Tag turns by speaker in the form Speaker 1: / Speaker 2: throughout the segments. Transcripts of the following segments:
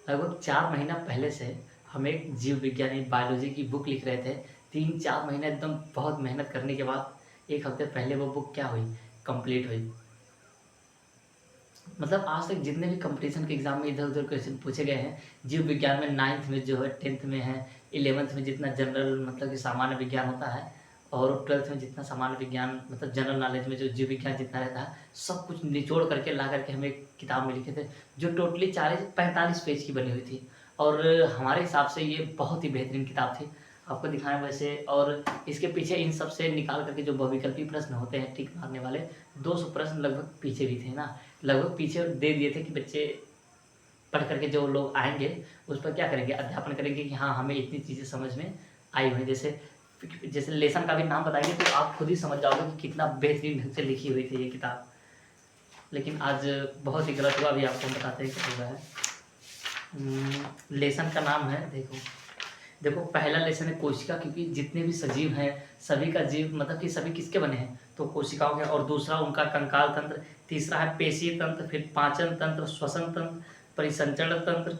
Speaker 1: लगभग 4 महीना पहले से हम एक जीव विज्ञान बायोलॉजी की बुक लिख रहे थे। 3-4 महीने एकदम बहुत मेहनत करने के बाद 1 हफ्ते पहले वो बुक क्या हुई, कंप्लीट हुई। मतलब आज तक जितने भी कॉम्पिटिशन के एग्ज़ाम में इधर-उधर क्वेश्चन पूछे गए हैं, जीव विज्ञान में 9th में जो है, 10th में है, 11th में जितना जनरल मतलब कि सामान्य विज्ञान होता है और 12th में जितना सामान्य विज्ञान मतलब जनरल नॉलेज में जो जीव विज्ञान जितना रहता है, सब कुछ निचोड़ करके ला करके हम एक किताब में लिखे थे, जो टोटली 45 पेज की बनी हुई थी। और हमारे हिसाब से ये बहुत ही बेहतरीन किताब थी। आपको दिखाएँ वैसे, और इसके पीछे इन सब से निकाल करके जो बहुविकल्पी प्रश्न होते हैं टिक मारने वाले, 200 प्रश्न लगभग पीछे भी थे ना। लगभग पीछे दे दिए थे कि बच्चे पढ़ करके जो लोग आएँगे, उस पर क्या करेंगे, अध्यापन करेंगे कि हाँ, हमें इतनी चीज़ें समझ में आई हुई हैं। जैसे लेसन का भी नाम बताएँगे तो आप खुद ही समझ जाओगे कि कितना बेहतरीन ढंग से लिखी हुई थी ये किताब। लेकिन आज बहुत ही गलत हुआ, अभी आपको हम बताते हैं क्या हुआ है। लेसन का नाम है, देखो पहला लेसन है कोशिका, क्योंकि जितने भी सजीव हैं, सभी का जीव मतलब कि सभी किसके बने हैं, तो कोशिकाओं के। और दूसरा उनका कंकाल तंत्र, तीसरा है पेशीय तंत्र, फिर पाचन तंत्र, श्वसन तंत्र, परिसंचरण तंत्र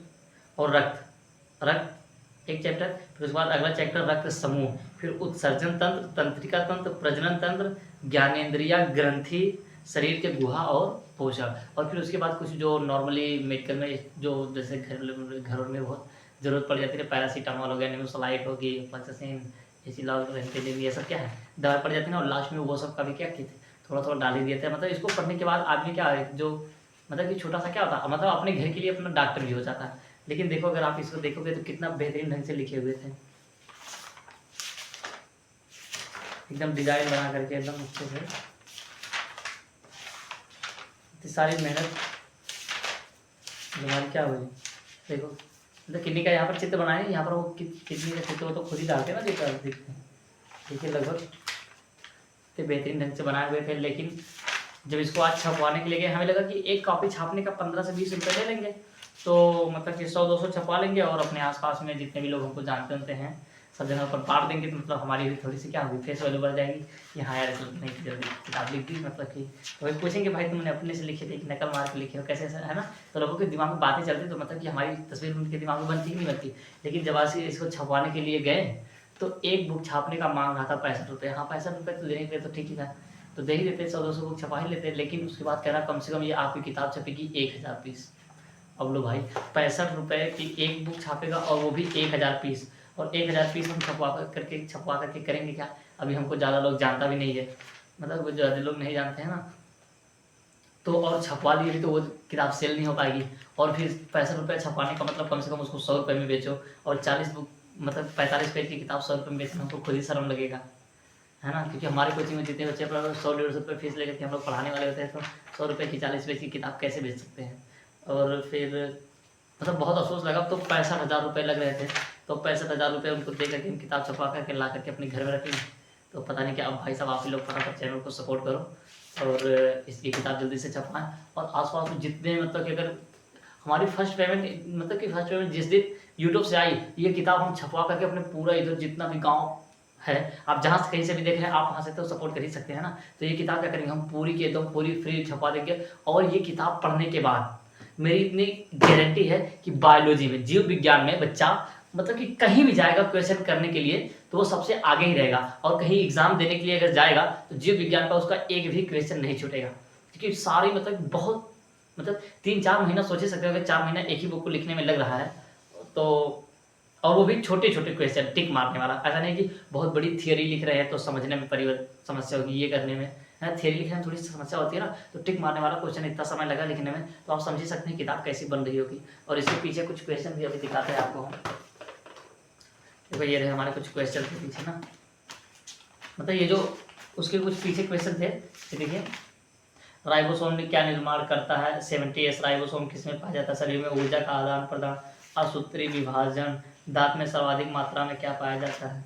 Speaker 1: और रक्त रक्त एक चैप्टर। फिर उसके बाद अगला चैप्टर रक्त समूह, फिर उत्सर्जन तंत्र, तंत्रिका तंत्र, प्रजनन तंत्र, ज्ञानेंद्रिया, ग्रंथि, शरीर के गुहा और पोषण। और फिर उसके बाद कुछ जो नॉर्मली मेडिकल में जो जैसे घरों में बहुत ज़रूरत पड़ जाती है, पैरासीटामॉल हो गया, निमेसोलाइट होगी, पंचासिन, एसिलॉग, रेंटेलिन, ये सब क्या है, दवा पड़ जाती है ना। और लास्ट में वो सब का भी क्या किए थे, थोड़ा-थोड़ा डाल ही दिए थे। मतलब इसको पढ़ने के बाद आदमी क्या है, जो मतलब कि छोटा-सा क्या होता है, मतलब अपने घर के लिए अपना डॉक्टर भी हो जाता है। लेकिन देखो, अगर आप इसको देखोगे तो कितना बेहतरीन ढंग से लिखे हुए थे। एकदम डिज़ाइन बना करके एकदम अच्छे से। इतनी सारी मेहनत हमारी क्या हुई, देखो मतलब किडनी का यहाँ पर चित्र बनाए, यहाँ पर वो किडनी का चित्र वो तो खुद ही डालते हैं ना, देखते हैं। देखिए लगभग इतने बेहतरीन ढंग से बनाए हुए थे। लेकिन जब इसको आज छपवाने के लिए गए, हमें लगा कि एक कॉपी छापने का 15 से 20 रुपये ले लेंगे, तो मतलब कि 100-200 छपवा लेंगे और अपने आसपास में जितने भी लोग हमको जानते हैं सब जगह पर बांट देंगे। तो मतलब हमारी भी थोड़ी सी क्या होगी, फेस वैल्यू बढ़ जाएगी कि हाँ यार, नहीं जल्दी किताब लिख दी। मतलब कि तो वही पूछेंगे, भाई तुमने अपने से लिखे थे कि नकल मार के लिखे हो, कैसे है ना। तो लोगों के दिमाग में बातें चलती, तो मतलब कि हमारी तस्वीर उनके दिमाग में बनती ही नहीं बनती। लेकिन जब आज इसको छपवाने के लिए गए, तो एक बुक छापने का मांग रहा था 65 रुपये। हाँ, 65 रुपये तो देने के लिए तो ठीक ही था, तो दे ही देते, 100-200 बुक छपा ही लेते। लेकिन उसके बाद कह रहा कम से कम ये आपकी किताब छपेगी 1000 पीस। अब लो भाई, 65 रुपये की एक बुक छापेगा और वो भी 1000 पीस। और 1000 पीस हम छपवा करके करेंगे क्या। अभी हमको ज़्यादा लोग जानता भी नहीं है, मतलब ज़्यादा लोग नहीं जानते हैं ना, तो और छपवा लिए भी तो वो किताब सेल नहीं हो पाएगी। और फिर 65 रुपये छपवाने का मतलब कम से कम उसको 100 रुपये में बेचो। और 40 बुक मतलब 45 पेज की किताब 100 रुपये में बेचना, हमको खुद ही शर्म लगेगा, है ना। क्योंकि हमारे कोचिंग में जितने बच्चे पढ़ 100-150 रुपये फीस लेकर के हम लोग पढ़ाने वाले होते हैं, तो 100 रुपये की 40 पेज की किताब कैसे बेच सकते हैं। और फिर मतलब बहुत अफसोस लगा। तो 65,000 रुपये लग रहे थे, तो 65,000 रुपये उनको दे करके हम किताब छपवा करके ला करके अपने घर में रखें। तो पता नहीं क्या। अब भाई साहब, आप ही लोग फटाफट चैनल को सपोर्ट करो और इसकी किताब जल्दी से छपवाएँ। और आस-पास में जितने मतलब कि अगर हमारी फर्स्ट पेमेंट जिस दिन यूट्यूब से आई, ये किताब हम छपवा करके अपने पूरा इधर जितना भी गाँव है, आप जहाँ से कहीं से भी देख रहे हैं, आप वहाँ से तो सपोर्ट कर ही सकते हैं ना। तो ये किताब क्या करेंगे, हम पूरी की एकदम पूरी फ्री छपवा देंगे। और ये किताब पढ़ने के बाद मेरी इतनी गारंटी है कि बायोलॉजी में, जीव विज्ञान में बच्चा मतलब कि कहीं भी जाएगा क्वेश्चन करने के लिए, तो वो सबसे आगे ही रहेगा। और कहीं एग्ज़ाम देने के लिए अगर जाएगा, तो जीव विज्ञान का उसका एक भी क्वेश्चन नहीं छूटेगा। क्योंकि सारी मतलब बहुत मतलब 3-4 महीना सोच सकते हो, अगर 4 महीना एक ही बुक को लिखने में लग रहा है, तो और वो भी छोटे-छोटे क्वेश्चन टिक मारने वाला। ऐसा नहीं कि बहुत बड़ी थियरी लिख रहे हैं तो समझने में समस्या होगी, ये करने में, है ना। थियरी लिखने में थोड़ी सी समस्या होती है ना, तो टिक मारने वाला क्वेश्चन इतना समय लगा लिखने में, तो आप समझ ही सकते हैं किताब कैसी बन रही होगी। और इसके पीछे कुछ क्वेश्चन भी अभी दिखाते हैं आपको हम। देखो ये रहे हमारे कुछ क्वेश्चन के पीछे ना, मतलब ये जो उसके कुछ पीछे क्वेश्चन थे, ये देखिए। राइबोसोम में क्या निर्माण करता है, 70S राइबोसोम किसमें पाया जाता है, शरीर में ऊर्जा का आदान प्रदान, असूत्री विभाजन, दांत में सर्वाधिक मात्रा में क्या पाया जाता है,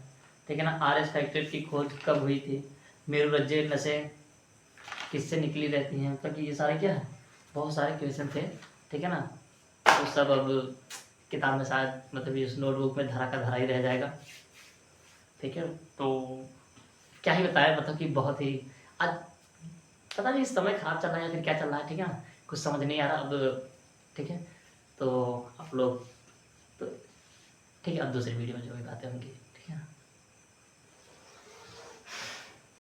Speaker 1: ठीक है ना। RH फैक्टर की खोज कब हुई थी, मेरुरज्जीय नसें किससे निकली रहती हैं। मतलब कि ये सारे क्या है, बहुत सारे क्वेश्चन थे, ठीक है ना। तो सब अब किताब में शायद मतलब इस नोटबुक में धरा का धरा ही रह जाएगा, ठीक है। तो क्या ही बताया, मतलब कि बहुत ही आज पता नहीं समय खराब चल रहा है या फिर क्या चल रहा है, ठीक है ना, कुछ समझ नहीं आ रहा अब, ठीक है। तो अब आप लोग। तो ठीक है, अब दूसरी वीडियो में जो भी बातें होंगी